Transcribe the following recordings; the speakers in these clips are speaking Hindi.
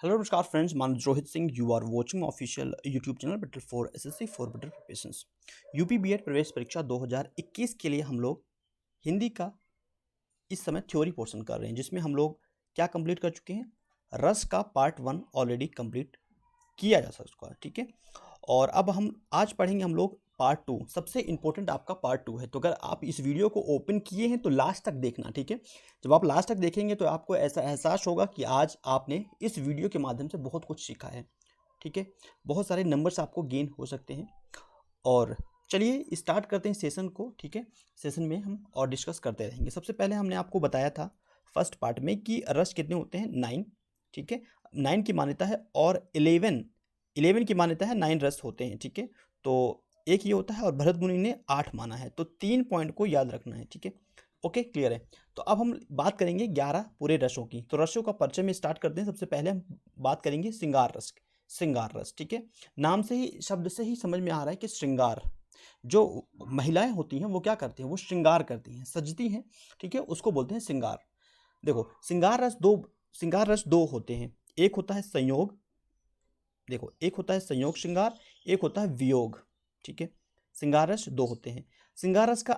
हेलो नमस्कार friends, Manav Rohit Singh. You are watching official YouTube channel better for SSC for better preparations. UP BEd प्रवेश परीक्षा 2021 के लिए हम लोग हिंदी का इस समय थ्योरी पोर्शन कर रहे हैं, जिसमें हम लोग क्या कंप्लीट कर चुके हैं। रस का पार्ट 1 ऑलरेडी कंप्लीट किया जा सकता है, ठीक है। और अब हम आज पढ़ेंगे हम लोग पार्ट 2। सबसे इंपॉर्टेंट आपका पार्ट 2 है, तो अगर आप इस वीडियो को ओपन किए हैं तो लास्ट तक देखना, ठीक है। जब आप लास्ट तक देखेंगे तो आपको ऐसा एहसास होगा कि आज आपने इस वीडियो के माध्यम से बहुत कुछ सीखा है, ठीक है। बहुत सारे नंबर्स आपको गेन हो सकते हैं। और चलिए स्टार्ट करते हैं सेशन को, ठीक है। सेशन में हम और डिस्कस करते रहेंगे। सबसे पहले हमने आपको बताया था फर्स्ट पार्ट में कि रस कितने होते हैं, 9, ठीक है। 9 की मान्यता है और 11 की मान्यता है, 9 रस होते हैं, ठीक है। तो एक ये होता है और भरत मुनि ने 8 माना है, तो 3 पॉइंट को याद रखना है, ठीक है। ओके, क्लियर है। तो अब हम बात करेंगे 11 पूरे रसों की। तो रसों का परिचय में स्टार्ट करते हैं। सबसे पहले हम बात करेंगे श्रृंगार रस। श्रृंगार रस, ठीक है। नाम से ही, शब्द से ही समझ में आ रहा है कि श्रृंगार, जो महिलाएं होती हैं वो क्या करती हैं, वो श्रृंगार करती हैं, सजती हैं, ठीक है। उसको बोलते हैं श्रृंगार। देखो, श्रृंगार रस दो होते हैं। एक होता है संयोग, देखो एक होता है संयोग श्रृंगार, एक होता है वियोग, ठीक है। श्रृंगार रस दो होते हैं। श्रृंगार रस का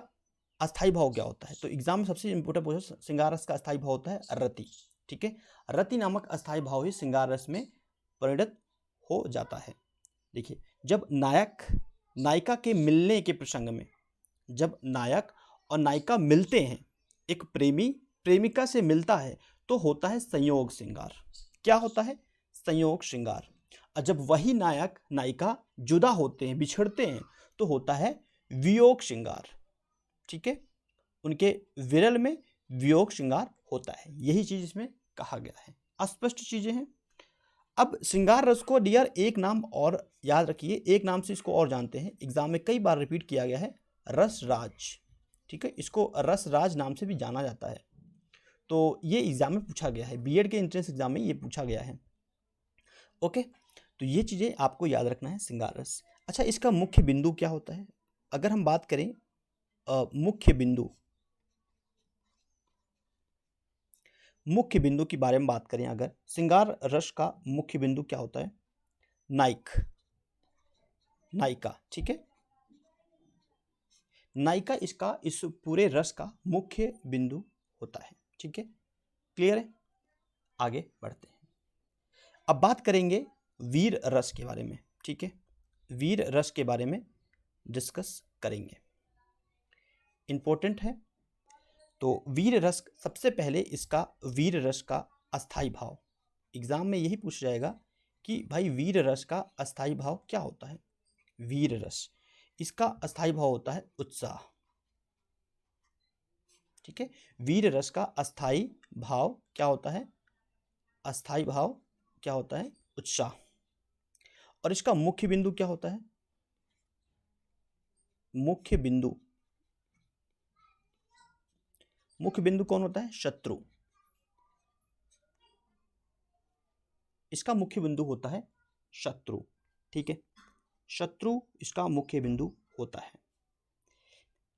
अस्थाई भाव क्या होता है, तो एग्जाम में सबसे इंपॉर्टेंट पूछा, श्रृंगार रस का अस्थाई भाव होता है रति, ठीक है। रति नामक अस्थाई भाव ही श्रृंगार रस में परिणत हो जाता है। देखिए, जब नायक नायिका के मिलने के प्रसंग में, जब नायक और नायिका मिलते हैं, एक प्रेमी प्रेमिका से मिलता है, तो होता है संयोग श्रृंगार। क्या होता है, संयोग श्रृंगार। और जब वही नायक नायिका जुदा होते हैं, बिछड़ते हैं, तो होता है वियोग श्रृंगार, ठीक है। उनके विरल में वियोग श्रृंगार होता है। यही चीज इसमें कहा गया है। अस्पष्ट चीजें हैं। अब श्रृंगार रस को डियर एक नाम और याद रखिए, एक नाम से इसको और जानते हैं, एग्जाम में कई बार रिपीट किया गया है, रसराज, ठीक है। इसको रसराज नाम से भी जाना जाता है। तो ये एग्जाम में पूछा गया है, बीएड के एंट्रेंस एग्जाम में ये पूछा गया है। ओके, तो ये चीजें आपको याद रखना है, श्रृंगार रस। अच्छा, इसका मुख्य बिंदु क्या होता है, अगर हम बात करें मुख्य बिंदु के बारे में बात करें, अगर श्रृंगार रस का मुख्य बिंदु क्या होता है, नायिका, ठीक है। नायिका इसका, इस पूरे रस का मुख्य बिंदु होता है, ठीक है। क्लियर है। आगे बढ़ते हैं। अब बात करेंगे वीर रस के बारे में, ठीक है। वीर रस के बारे में डिस्कस करेंगे, इंपॉर्टेंट है। तो वीर रस, सबसे पहले इसका वीर रस का अस्थाई भाव, एग्जाम में यही पूछ जाएगा कि भाई वीर रस का अस्थाई भाव क्या होता है। वीर रस, इसका अस्थाई भाव होता है उत्साह, ठीक है। वीर रस का अस्थाई भाव क्या होता है, अस्थाई भाव क्या होता है, उत्साह। और इसका मुख्य बिंदु क्या होता है, मुख्य बिंदु कौन होता है, शत्रु। इसका मुख्य बिंदु होता है शत्रु, ठीक है। शत्रु इसका मुख्य बिंदु होता है।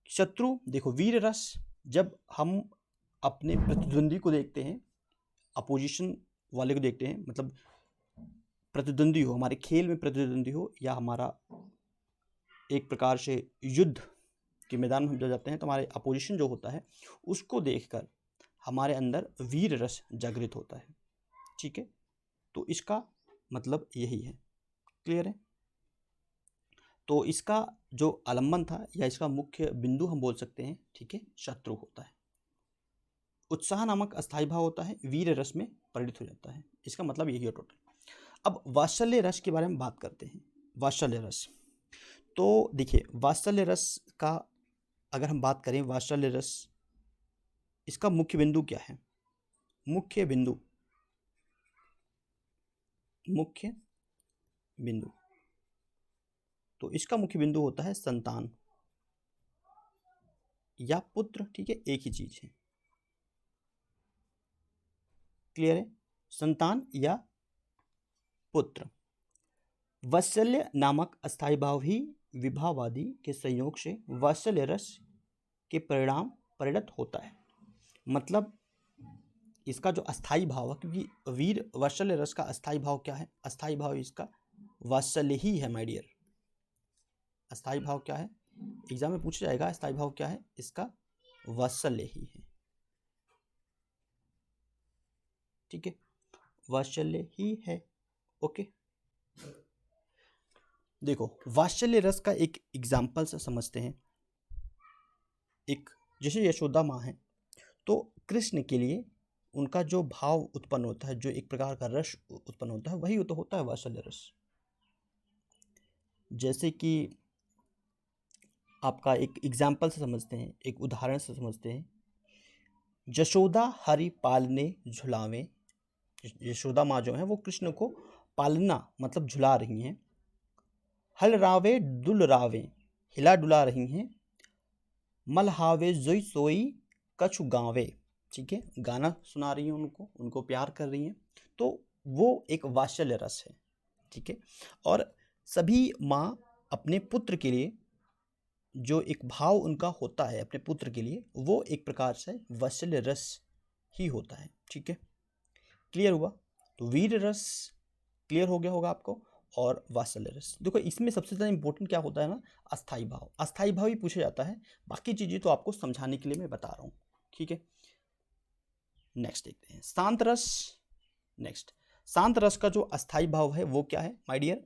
शत्रु, देखो वीर रस, जब हम अपने प्रतिद्वंदी को देखते हैं, अपोजिशन वाले को देखते हैं, मतलब प्रतिद्वंदी हो, हमारे खेल में प्रतिद्वंदी हो, या हमारा एक प्रकार से युद्ध के मैदान में हम जब जाते हैं, तो हमारे अपोजिशन जो होता है, उसको देखकर हमारे अंदर वीर रस जागृत होता है, ठीक है। तो इसका मतलब यही है। क्लियर है। तो इसका जो आलम्बन था, या इसका मुख्य बिंदु हम बोल सकते हैं, ठीक है, शत्रु होता है। उत्साह नामक अस्थाई भाव होता है, वीर रस में परिणत हो जाता है। इसका मतलब यही है टोटल। अब वात्सल्य रस के बारे में बात करते हैं। वात्सल्य रस, तो देखिए वात्सल्य रस का अगर हम बात करें, वात्सल्य रस, इसका मुख्य बिंदु क्या है, मुख्य बिंदु तो इसका मुख्य बिंदु होता है संतान या पुत्र, ठीक है, एक ही चीज है। क्लियर है, संतान या पुत्र। वात्सल्य नामक अस्थाई भाव ही विभावादि के संयोग से वात्सल्य रस के परिणाम परिणत होता है। मतलब इसका जो अस्थाई भाव है, क्योंकि वीर वात्सल्य रस का अस्थाई भाव क्या है? अस्थाई भाव इसका वात्सल्य ही है माय डियर। अस्थाई भाव क्या है? एग्जाम में पूछा जाएगा अस्थाई भाव क्या है? इसका वात्सल्य ही है। ठीक है, वात्सल्य ही है। ओके, देखो वात्सल्य रस का एक एग्जाम्पल से समझते हैं। एक जैसे यशोदा माँ है, तो कृष्ण के लिए उनका जो भाव उत्पन्न होता है, जो एक प्रकार का रस उत्पन्न होता है, वही तो होता है वात्सल्य रस। जैसे कि आपका एक एग्जाम्पल से समझते हैं, एक उदाहरण से समझते हैं। यशोदा हरि पालने झुलावे, यशोदा माँ जो है वो कृष्ण को पालना मतलब झुला रही हैं। हल रावे दुल रावे, हिला डुला रही हैं। मलहावे जोई सोई कछु गावे, ठीक है, गाना सुना रही हैं उनको प्यार कर रही हैं। तो वो एक वात्सल्य रस है। ठीक है, और सभी माँ अपने पुत्र के लिए जो एक भाव उनका होता है अपने पुत्र के लिए, वो एक प्रकार से वात्सल्य रस ही होता है। ठीक है, क्लियर हुआ? तो वीर रस क्लियर हो गया होगा आपको, और वात्सल्य रस। देखो इसमें सबसे ज़्यादा इंपॉर्टेंट क्या होता है ना, अस्थाई भाव। अस्थाई भाव ही पूछा जाता है, बाकी चीज़ें तो आपको समझाने के लिए मैं बता रहा हूँ। ठीक है, नेक्स्ट देखते हैं शांत रस। नेक्स्ट, शांत रस का जो अस्थाई भाव है वो क्या है माय डियर?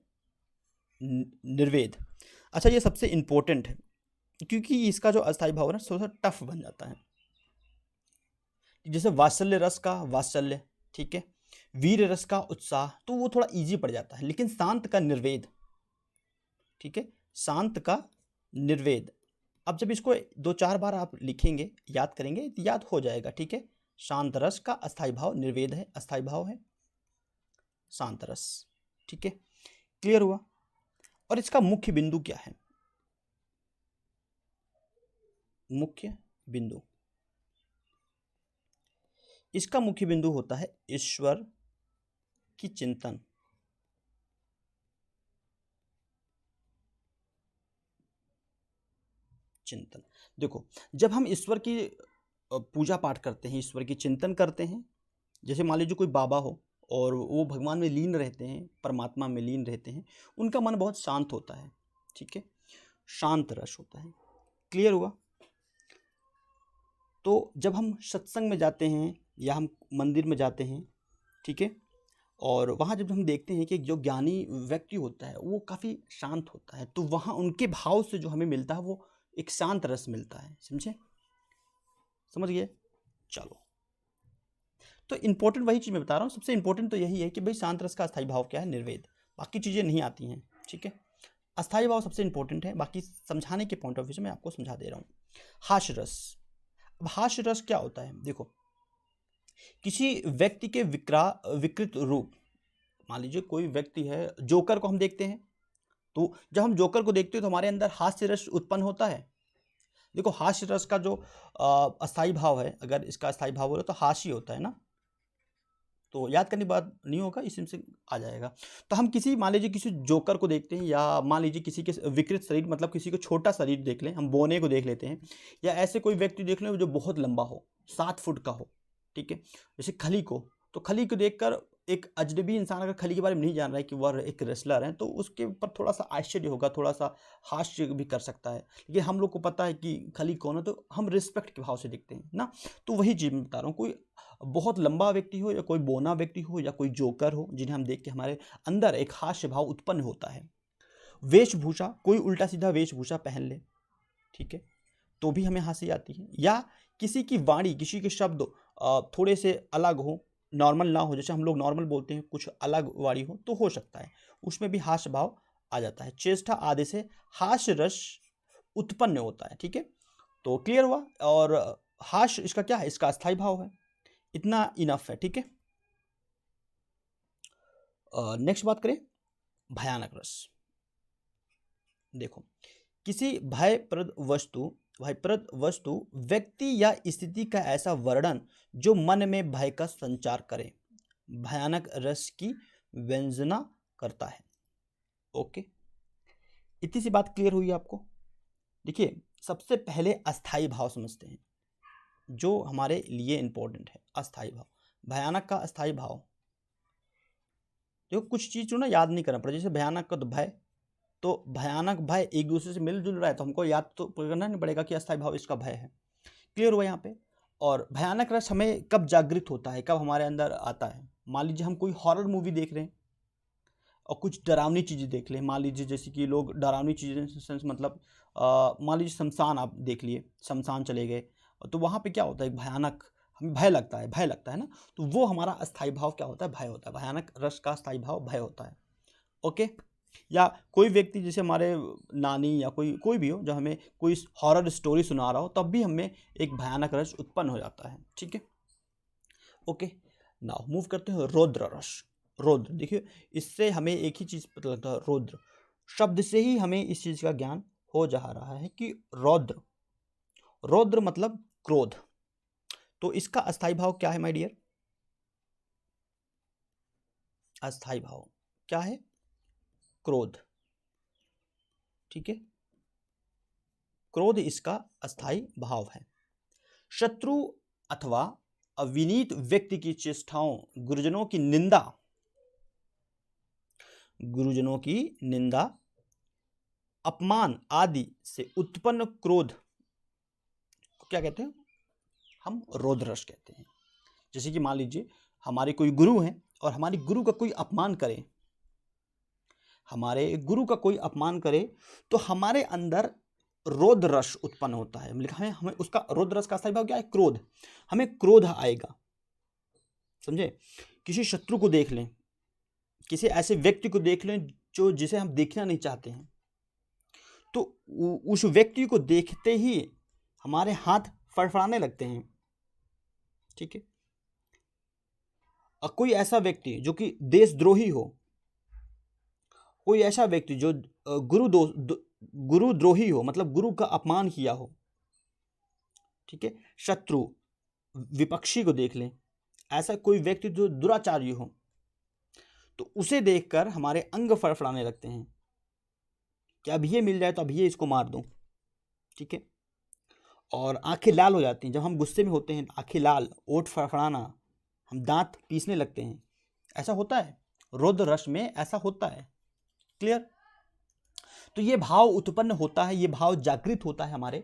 निर्वेद। अच्छा, ये सबसे इंपॉर्टेंट है, क्योंकि इसका जो अस्थाई भाव है ना थोड़ा सा टफ बन जाता है। जैसे वात्सल्य रस का वात्सल्य, ठीक है, वीर रस का उत्साह, तो वो थोड़ा इजी पड़ जाता है। लेकिन शांत का निर्वेद, ठीक है, शांत का निर्वेद, अब जब इसको 2-4 बार आप लिखेंगे, याद करेंगे तो याद हो जाएगा। ठीक है, शांत रस का अस्थाई भाव निर्वेद है, अस्थाई भाव है शांत रस। ठीक है, क्लियर हुआ? और इसका मुख्य बिंदु क्या है? मुख्य बिंदु, इसका मुख्य बिंदु होता है ईश्वर की चिंतन। चिंतन, देखो जब हम ईश्वर की पूजा पाठ करते हैं, ईश्वर की चिंतन करते हैं, जैसे मान लीजिए कोई बाबा हो और वो भगवान में लीन रहते हैं, परमात्मा में लीन रहते हैं, उनका मन बहुत शांत होता है। ठीक है, शांत रस होता है। क्लियर हुआ? तो जब हम सत्संग में जाते हैं या हम मंदिर में जाते हैं, ठीक है, और वहाँ जब हम देखते हैं कि जो ज्ञानी व्यक्ति होता है वो काफ़ी शांत होता है, तो वहाँ उनके भाव से जो हमें मिलता है वो एक शांत रस मिलता है। समझे? समझ गए? चलो, तो इंपॉर्टेंट वही चीज़ मैं बता रहा हूँ, सबसे इंपॉर्टेंट तो यही है कि भाई शांत रस का अस्थाई भाव क्या है? निर्वेद। बाकी चीज़ें नहीं आती हैं। ठीक है, अस्थाई भाव सबसे इंपॉर्टेंट है, बाकी समझाने के पॉइंट ऑफ व्यू से मैं आपको समझा दे रहा हूँ। हास्य रस। अब हास्य रस क्या होता है? देखो, किसी व्यक्ति के विकृत रूप, मान लीजिए कोई व्यक्ति है, जोकर को हम देखते हैं, तो जब हम जोकर को देखते हैं तो हमारे अंदर हास्य रस उत्पन्न होता है। देखो हास्य रस का जो अस्थाई भाव है, अगर इसका अस्थाई भाव बोले तो हास्य होता है ना, तो याद करने की बात नहीं होगा, इसी से आ जाएगा। तो हम किसी, मान लीजिए किसी जोकर को देखते हैं, या मान लीजिए किसी के विकृत शरीर, मतलब किसी को छोटा शरीर देख लें, हम बोने को देख लेते हैं, या ऐसे कोई व्यक्ति देख लें जो बहुत लंबा हो, 7 फुट का हो। ठीक है, जैसे खली को, तो खली को देखकर एक अजनबी इंसान अगर खली के बारे में नहीं जान रहा है कि वह एक रेसलर है, तो उसके ऊपर थोड़ा सा आश्चर्य होगा, थोड़ा सा हास्य भी कर सकता है। लेकिन हम लोग को पता है कि खली कौन है, तो हम रिस्पेक्ट के भाव से देखते हैं ना। तो वही चीज़ मैं बता रहा हूँ, कोई बहुत लंबा व्यक्ति हो या कोई बोना व्यक्ति हो या कोई जोकर हो, जिन्हें हम देख के हमारे अंदर एक हास्य भाव उत्पन्न होता है। वेशभूषा, कोई उल्टा सीधा वेशभूषा पहन ले, ठीक है, तो भी हमें हंसी आती है। या किसी की वाणी, किसी के शब्द थोड़े से अलग हो, नॉर्मल ना हो, जैसे हम लोग नॉर्मल बोलते हैं, कुछ अलग वाणी हो, तो हो सकता है उसमें भी हास्य भाव आ जाता है। चेष्टा आदि से हास्य रस उत्पन्न होता है। ठीक है, तो क्लियर हुआ? और हास्य इसका क्या है? इसका अस्थाई भाव है। इतना इनफ है। ठीक है, नेक्स्ट बात करें भयानक रस। देखो, किसी भयप्रद वस्तु व्यक्ति या स्थिति का ऐसा वर्णन जो मन में भय का संचार करे, भयानक रस की व्यंजना करता है। ओके, इतनी सी बात क्लियर हुई आपको? देखिए, सबसे पहले अस्थाई भाव समझते हैं, जो हमारे लिए इंपॉर्टेंट है। अस्थाई भाव, भयानक का अस्थाई भाव, देखो कुछ चीज जो ना याद नहीं करना पड़े, जैसे भयानक का तो भय, तो भयानक भय एक दूसरे से मिलजुल रहा है तो हमको याद तो करना नहीं पड़ेगा कि अस्थाई भाव इसका भय है। क्लियर हुआ यहाँ पे। और भयानक रस हमें कब जागृत होता है, कब हमारे अंदर आता है? मान लीजिए हम कोई हॉरर मूवी देख रहे हैं और कुछ डरावनी चीज़ें देख लें, मान लीजिए जैसे कि लोग डरावनी चीज़ें सेंस मतलब मान लीजिए शमशान आप देख लिए, शमशान चले गए तो वहाँ पे क्या होता है, एक भयानक हमें भय लगता है, भय लगता है ना, तो वो हमारा अस्थाई भाव क्या होता है, भय होता है। भयानक रस का अस्थाई भाव भय होता है। ओके। या कोई व्यक्ति जैसे हमारे नानी या कोई भी हो, जब हमें कोई हॉरर स्टोरी सुना रहा हो तब भी हमें एक भयानक रस उत्पन्न हो जाता है। ठीक है, ओके। नाउ मूव करते हैं रौद्र रस। रौद्र, देखिए इससे हमें एक ही चीज पता लगता है, रौद्र शब्द से ही हमें इस चीज का ज्ञान हो जा रहा है कि रौद्र, रौद्र मतलब क्रोध। तो इसका अस्थाई भाव क्या है माय डियर? अस्थाई भाव क्या है? क्रोध। ठीक है, क्रोध इसका अस्थाई भाव है। शत्रु अथवा अविनीत व्यक्ति की चेष्टाओं, गुरुजनों की निंदा, गुरुजनों की निंदा, अपमान आदि से उत्पन्न क्रोध को क्या कहते हैं? हम रौद्ररस कहते हैं। जैसे कि मान लीजिए हमारे कोई गुरु हैं और हमारे गुरु का कोई अपमान करे, हमारे गुरु का कोई अपमान करे तो हमारे अंदर रौद्र रस उत्पन्न होता है। लिखा है हमें उसका रौद्र रस का अस्थाई भाव क्या है? क्रोध। हमें क्रोध आएगा, समझे? किसी शत्रु को देख लें, किसी ऐसे व्यक्ति को देख लें जो जिसे हम देखना नहीं चाहते हैं, तो उस व्यक्ति को देखते ही हमारे हाथ फड़फड़ाने लगते हैं। ठीक है, और कोई ऐसा व्यक्ति जो कि देशद्रोही हो, कोई ऐसा व्यक्ति जो गुरुद्रोही हो, मतलब गुरु का अपमान किया हो, ठीक है, शत्रु विपक्षी को देख लें, ऐसा कोई व्यक्ति जो दुराचारी हो, तो उसे देखकर हमारे अंग फड़फड़ाने लगते हैं कि अब ये मिल जाए तो अब ये इसको मार दूं। ठीक है, और आंखें लाल हो जाती हैं जब हम गुस्से में होते हैं, आंखें लाल, ओठ फड़फड़ाना, हम दांत पीसने लगते हैं। ऐसा होता है रौद्र रस में, ऐसा होता है। क्लियर? तो ये भाव उत्पन्न होता है, ये भाव जागृत होता है हमारे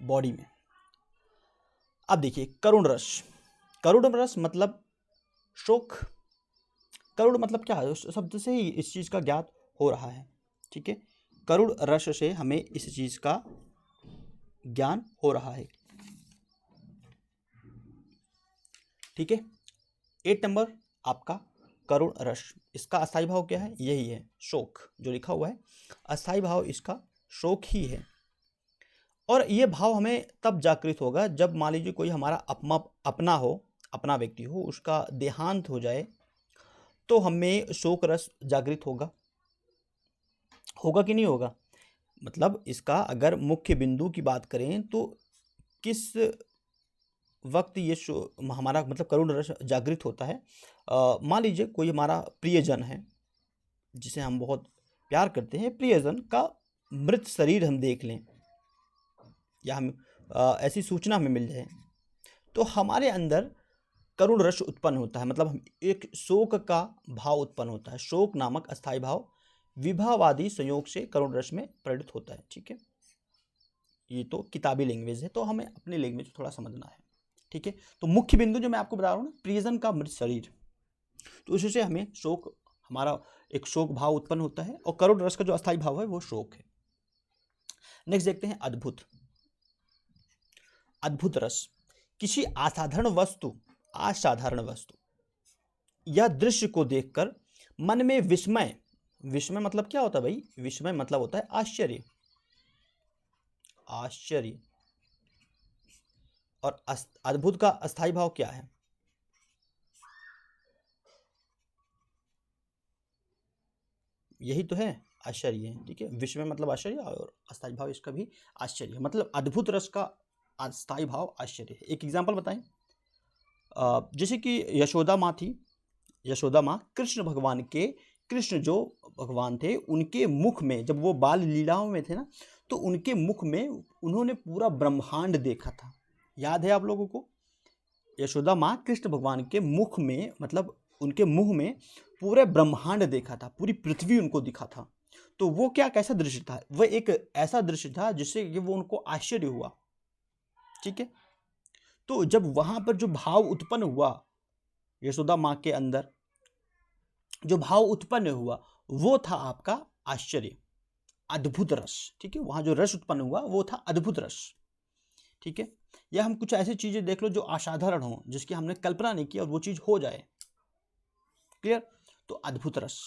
बॉडी में। अब देखिए करुण रस। करुण रस मतलब शोक। करुण मतलब क्या है, शब्द से ही इस चीज का ज्ञात हो रहा है। ठीक है, करुण रस से हमें इस चीज का ज्ञान हो रहा है। ठीक है, 8 नंबर आपका करुण रस, इसका अस्थाई भाव क्या है? यही है, शोक। जो लिखा हुआ है अस्थाई भाव इसका शोक ही है। और ये भाव हमें तब जागृत होगा जब मान लीजिए कोई हमारा अपना हो, अपना व्यक्ति हो, उसका देहांत हो जाए तो हमें शोक रस जागृत होगा। होगा कि नहीं होगा? मतलब इसका अगर मुख्य बिंदु की बात करें तो किस वक्त ये हमारा मतलब करुण रस जागृत होता है? मान लीजिए कोई हमारा प्रियजन है जिसे हम बहुत प्यार करते हैं, प्रियजन का मृत शरीर हम देख लें या हम ऐसी सूचना हमें मिल जाए तो हमारे अंदर करुण रस उत्पन्न होता है, मतलब हम एक शोक का भाव उत्पन्न होता है। शोक नामक अस्थाई भाव विभावादी संयोग से करुण रस में परिणत होता है। ठीक है, ये तो किताबी लैंग्वेज है, तो हमें अपनी लैंग्वेज थोड़ा समझना है। ठीक है, तो मुख्य बिंदु जो मैं आपको बता रहा हूँ ना, प्रियजन का मृत शरीर, तो उससे हमें शोक, हमारा एक शोक भाव उत्पन्न होता है, और करुण रस का जो अस्थाई भाव है वो शोक है। नेक्स्ट देखते हैं अद्भुत। अद्भुत रस किसी असाधारण वस्तु या दृश्य को देखकर मन में विस्मय, विस्मय मतलब क्या होता है भाई? विस्मय मतलब होता है आश्चर्य, आश्चर्य। और अद्भुत का अस्थाई भाव क्या है? यही तो है, आश्चर्य है। ठीक है, विस्मय मतलब आश्चर्य और अस्थाई भाव इसका भी आश्चर्य, मतलब अद्भुत रस का अस्थाई भाव आश्चर्य है। एक एग्जांपल बताएं, जैसे कि यशोदा माँ थी, यशोदा माँ कृष्ण जो भगवान थे, उनके मुख में जब वो बाल लीलाओं में थे ना, तो उनके मुख में उन्होंने पूरा ब्रह्मांड देखा था। याद है आप लोगों को? यशोदा माँ कृष्ण भगवान के मुख में, मतलब उनके मुंह में पूरे ब्रह्मांड देखा था, पूरी पृथ्वी उनको दिखा था। तो वो क्या, कैसा दृश्य था? वह एक ऐसा दृश्य था जिससे कि वो उनको आश्चर्य हुआ। ठीक है, तो जब वहां पर जो भाव उत्पन्न हुआ यशोदा माँ के अंदर, जो भाव उत्पन्न हुआ वो था आपका आश्चर्य, अद्भुत रस। ठीक है, वहां जो रस उत्पन्न हुआ वो था अद्भुत रस। ठीक है, या हम कुछ ऐसी चीजें देख लो जो असाधारण हो, जिसकी हमने कल्पना नहीं की और वो चीज हो जाए। क्लियर? तो अद्भुत रस।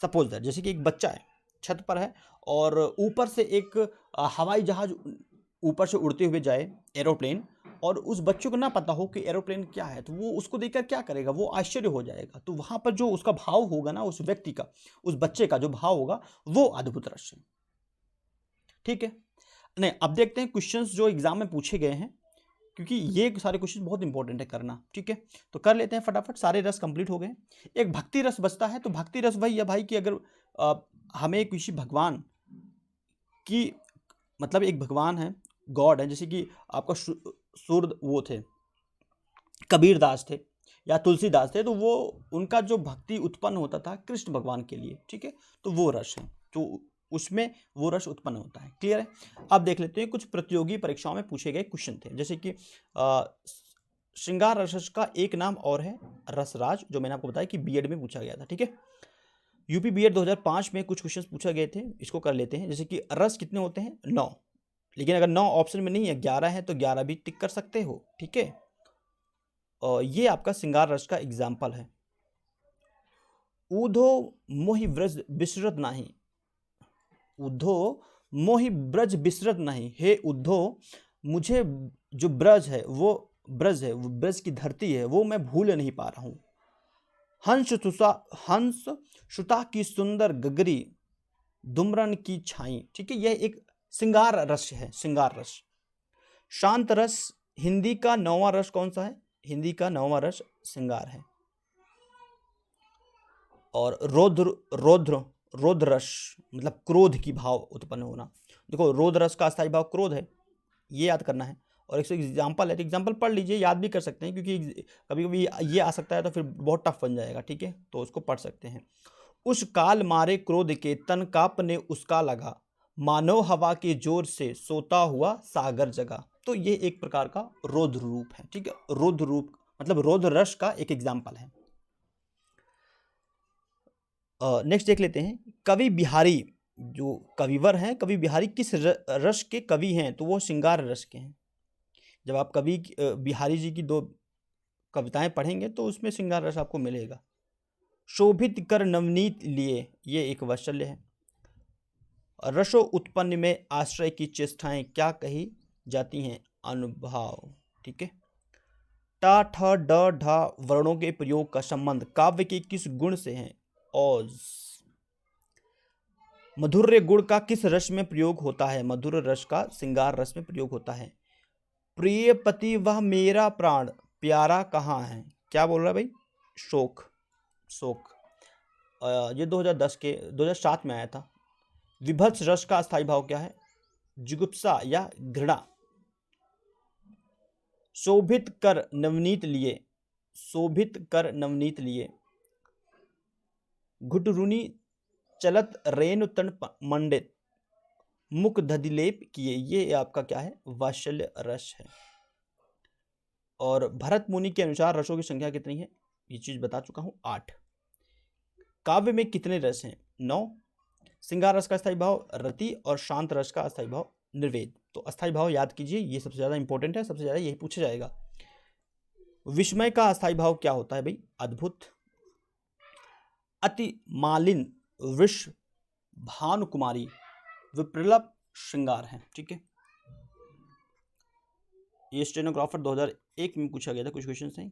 सपोज दैट, जैसे कि एक बच्चा है, छत पर है और ऊपर से एक हवाई जहाज ऊपर से उड़ते हुए जाए, एरोप्लेन, और उस बच्चे को ना पता हो कि एरोप्लेन क्या है, तो वो उसको देखकर क्या करेगा? वो आश्चर्य हो जाएगा। तो वहां पर जो उसका भाव होगा ना, उस व्यक्ति का, उस बच्चे का जो भाव होगा, वो अद्भुत रस है। ठीक है, नहीं, अब देखते हैं क्वेश्चंस जो एग्जाम में पूछे गए हैं, क्योंकि ये सारे क्वेश्चन बहुत इंपॉर्टेंट है करना। ठीक है, तो कर लेते हैं फटाफट, सारे रस कंप्लीट हो गए। एक भक्ति रस बचता है, तो भक्ति रस वही है भाई कि अगर हमें किसी भगवान की, मतलब एक भगवान है, गॉड है, जैसे कि आपका सूर्य वो थे, कबीर दास थे या तुलसीदास थे, तो वो उनका जो भक्ति उत्पन्न होता था कृष्ण भगवान के लिए। ठीक है, तो वो रस है, तो उसमें वो रस उत्पन्न होता है। क्लियर है? अब देख लेते हैं कुछ प्रतियोगी परीक्षाओं में पूछे गए क्वेश्चन थे, जैसे कि श्रृंगार रस का एक नाम और है रसराज, जो मैंने आपको बताया कि बीएड में पूछा गया था। ठीक है, यूपी बीएड 2005 में कुछ क्वेश्चन पूछे गए थे, इसको कर लेते हैं। जैसे कि रस कितने होते हैं? 9, लेकिन अगर 9 ऑप्शन में नहीं है, 11 है, तो 11 भी टिक कर सकते हो। ठीक है, और ये आपका श्रृंगार रस का एग्जाम्पल है। ऊधो मोहि ब्रज बिसरत नाही, उद्धो मोहि ब्रज बिसरत नहीं, हे उद्धो मुझे जो ब्रज है, वो ब्रज की धरती है, वो मैं भूल नहीं पा रहा हूं। हंस सुता की सुंदर गगरी, दुमरन की छाई। ठीक है, यह एक श्रृंगार रस है, श्रृंगार रस। शांत रस हिंदी का 9वां रस कौन सा है? हिंदी का 9वां रस श्रृंगार है। और रौद्र रस मतलब क्रोध की भाव उत्पन्न होना। देखो, रौद्र रस का अस्थायी भाव क्रोध है, ये याद करना है। और एक एग्जाम्पल है, तो एग्जाम्पल पढ़ लीजिए, याद भी कर सकते हैं, क्योंकि कभी कभी ये आ सकता है तो फिर बहुत टफ बन जाएगा। ठीक है, तो उसको पढ़ सकते हैं। उस काल मारे क्रोध के तन कांपने उसका लगा, मानव हवा के जोर से सोता हुआ सागर जगा। तो ये एक प्रकार का रौद्र रूप है। ठीक है, रौद्र रूप मतलब रौद्र रस का एक एग्जाम्पल है। नेक्स्ट देख लेते हैं, कवि बिहारी जो कविवर हैं, कवि बिहारी किस रस के कवि हैं? तो वो श्रृंगार रस के हैं। जब आप कवि बिहारी जी की 2 कविताएं पढ़ेंगे तो उसमें श्रृंगार रस आपको मिलेगा। शोभित कर नवनीत लिए, ये एक वात्सल्य है। रसो उत्पन्न में आश्रय की चेष्टाएं क्या कही जाती हैं? अनुभाव। ठीक है, टा ठ ड ढ वर्णों के प्रयोग का संबंध काव्य के किस गुण से है? औज। मधुर्य गुण का किस रस में प्रयोग होता है? मधुर रस का श्रृंगार रस में प्रयोग होता है। प्रिय पति वह मेरा प्राण, प्यारा कहाँ है? क्या बोल रहा है भाई? शोक, शोक। ये 2007 में आया था। विभत्स रस का अस्थायी भाव क्या है? जुगुप्सा या घृणा। शोभित कर नवनीत लिए, शोभित कर नवनीत लिए। घुटरुनी चलत रेणु तन मंडित, मुख दधिलेप किए, ये आपका क्या है? वात्सल्य रस है। और भरत मुनि के अनुसार रसों की संख्या कितनी है? ये चीज बता चुका हूं, 8। काव्य में कितने रस हैं? 9। श्रृंगार रस का अस्थायी भाव रति और शांत रस का अस्थायी भाव निर्वेद। तो अस्थायी भाव याद कीजिए, ये सबसे ज्यादा इंपॉर्टेंट है, सबसे ज्यादा यही पूछा जाएगा। विस्मय का अस्थायी भाव क्या होता है भाई? अद्भुत। अति मालिन विश्व भानुकुमारी, विप्रलभ श्रृंगार है। ठीक है, ये स्टेनोग्राफर 2001 में पूछा गया था, कुछ क्वेश्चन हैं।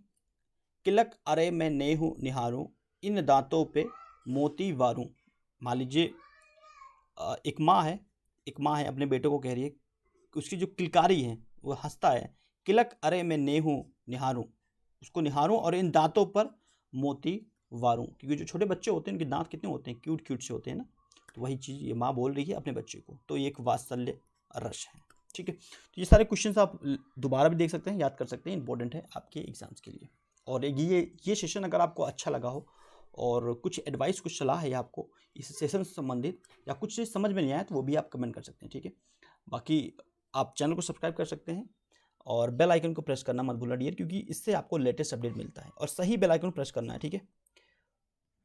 किलक अरे मैं नेहू निहारूं, इन दांतों पे मोती वारूं। मान लीजिए एक माँ है अपने बेटे को कह रही है, उसकी जो किलकारी है वो हंसता है, किलक अरे मैं नेहू निहारूं, उसको निहारूं और इन दांतों पर मोती वारूं। क्योंकि जो छोटे बच्चे होते हैं उनके दांत कितने होते हैं? क्यूट क्यूट से होते हैं ना। तो वही चीज़ ये माँ बोल रही है अपने बच्चे को। तो ये एक वात्सल्य रस है। ठीक है, तो ये सारे क्वेश्चंस आप दोबारा भी देख सकते हैं, याद कर सकते हैं, इंपॉर्टेंट है आपके एग्जाम्स के लिए। और ये सेशन अगर आपको अच्छा लगा हो और कुछ एडवाइस, कुछ सलाह है आपको इस सेशन से संबंधित, या कुछ चीज़ समझ में नहीं आया, तो वो भी आप कमेंट कर सकते हैं। ठीक है, बाकी आप चैनल को सब्सक्राइब कर सकते हैं और बेल आइकन को प्रेस करना मत भूलना डियर, क्योंकि इससे आपको लेटेस्ट अपडेट मिलता है और सही बेल आइकन को प्रेस करना है। ठीक है,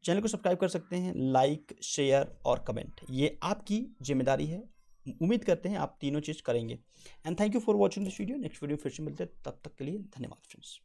चैनल को सब्सक्राइब कर सकते हैं, लाइक, शेयर और कमेंट, ये आपकी जिम्मेदारी है। उम्मीद करते हैं आप तीनों चीज़ करेंगे। And thank you for watching this video. Next video फिर से मिलते हैं, तब तक के लिए धन्यवाद फ्रेंड्स।